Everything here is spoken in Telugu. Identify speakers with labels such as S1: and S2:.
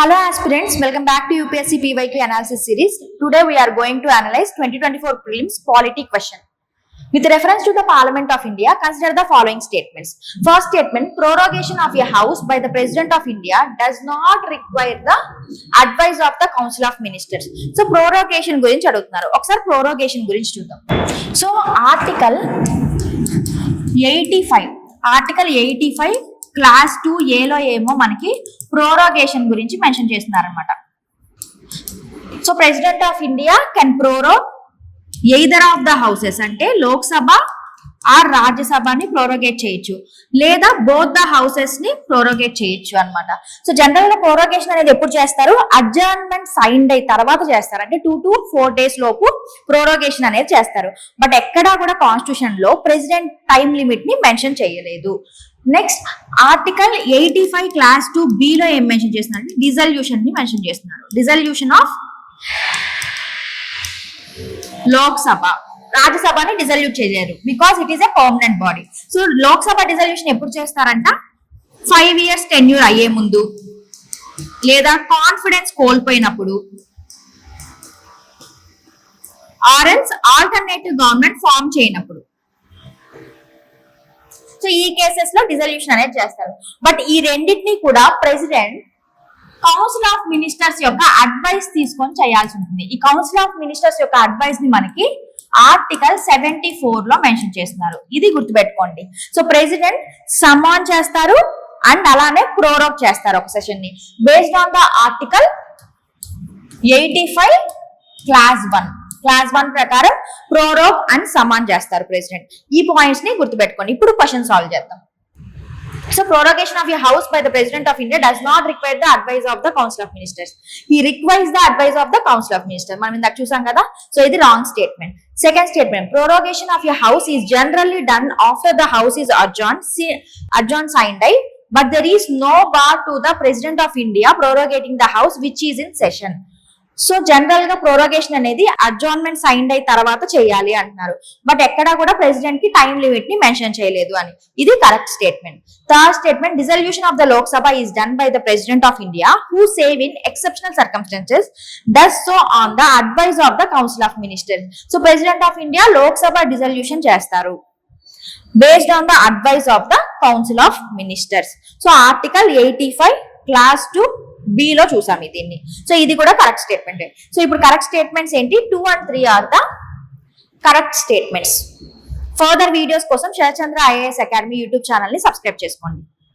S1: Hello aspirants, welcome back to UPSC PYQ analysis series. Today we are going to analyze 2024 prelims polity question. With reference to the Parliament of India, consider the following statements. First statement, prorogation of a house by the President of India does not require the advice of the Council of Ministers. So prorogation గురించి అడుగుతున్నారు. ఒకసారి prorogation గురించి చూద్దాం. So article 85 క్లాస్ 2A లో ఏమో మనకి ప్రోరోగేషన్ గురించి మెన్షన్ చేస్తున్నారు అనమాట. So president of India can prorogue either of the houses, అంటే లోక్సభ ఆర్ రాజ్యసభని ప్రోరోగేట్ చేయొచ్చు, లేదా బోత్ ద హౌసెస్ ని ప్రోరోగేట్ చేయొచ్చు అనమాట. సో జనరల్ గా ప్రోరోగేషన్ అనేది ఎప్పుడు చేస్తారు? అడ్జర్న్మెంట్ సైన్డ్ అయిన తర్వాత చేస్తారు, అంటే 2 to 4 days లోపు ప్రోరోగేషన్ అనేది చేస్తారు. బట్ ఎక్కడా కూడా కాన్స్టిట్యూషన్ లో ప్రెసిడెంట్ టైం లిమిట్ ని మెన్షన్ చేయలేదు. నెక్స్ట్ ఆర్టికల్ 85 క్లాస్ 2B లో ఏం మెన్షన్ చేస్తున్నారు? డిజల్యూషన్ ని మెన్షన్ చేస్తున్నారు. డిజల్యూషన్ ఆఫ్ లోక్సభ, రాజ్యసభని డిజల్యూట్ చేయలేరు because it is a permanent body. So Lok Sabha dissolution ఎప్పుడు చేస్తారంట? 5 years టెన్యూర్ అయ్యే ముందు, లేదా కాన్ఫిడెన్స్ కోల్పోయినప్పుడు, ఆర్ఎల్స్ ఆల్టర్నేటివ్ గవర్నమెంట్ ఫామ్ చేయనప్పుడు. సో ఈ కేసెస్ లో డిజల్యూషన్ అనేది చేస్తారు. బట్ ఈ రెండింటినీ కూడా ప్రెసిడెంట్ కౌన్సిల్ ఆఫ్ మినిస్టర్స్ యొక్క అడ్వైస్ తీసుకొని చేయాల్సి ఉంటుంది. ఈ కౌన్సిల్ ఆఫ్ మినిస్టర్స్ యొక్క అడ్వైస్ ని మనకి ఆర్టికల్ 74 లో మెన్షన్ చేస్తున్నారు. ఇది గుర్తుపెట్టుకోండి. సో ప్రెసిడెంట్ సమాన్ చేస్తారు అండ్ అలానే ప్రోరోగ్ చేస్తారు ఒక సెషన్ ని based on the article 85 class 1 ప్రకారం ప్రోరోగ్ అండ్ సమాన్ చేస్తారు ప్రెసిడెంట్. ఈ పాయింట్స్ ని గుర్తుపెట్టుకోండి. ఇప్పుడు క్వశ్చన్ సాల్వ్ చేద్దాం. So prorogation of a house by the President of India does not require the advice of the Council of Ministers. He requires the advice of the Council of Ministers. మనం ఇందాక చూసాం కదా. సో ఇది wrong statement. Second statement, prorogation of a house is generally done after the house is adjourned signed by, but there is no bar to the President of India prorogating the house which is in session. So general గా ప్రోరోగేషన్ అనేది అడ్జార్న్మెంట్ సైన్డ్ అయిన తర్వాత చేయాలి అంటున్నారు. బట్ ఎక్కడా కూడా ప్రెసిడెంట్ కి టైం లిమిట్ ని మెన్షన్ చేయలేదు అని. ఇది correct statement. Third statement, dissolution of the Lok Sabha is done by the president of India who save in exceptional circumstances does so on the advice of the council of ministers. So president of India Lok Sabha dissolution చేస్తారు based on the advice of the council of ministers. So article 85 clause 2B లో చూసాం దీన్ని. సో ఇది కూడా కరెక్ట్ స్టేట్మెంట్. సో ఇప్పుడు కరెక్ట్ స్టేట్మెంట్స్ ఏంటి? 2 and 3 are the correct statements. Further videos కోసం Sharathchandra IAS academy YouTube channel ని సబ్స్క్రైబ్ చేసుకోండి.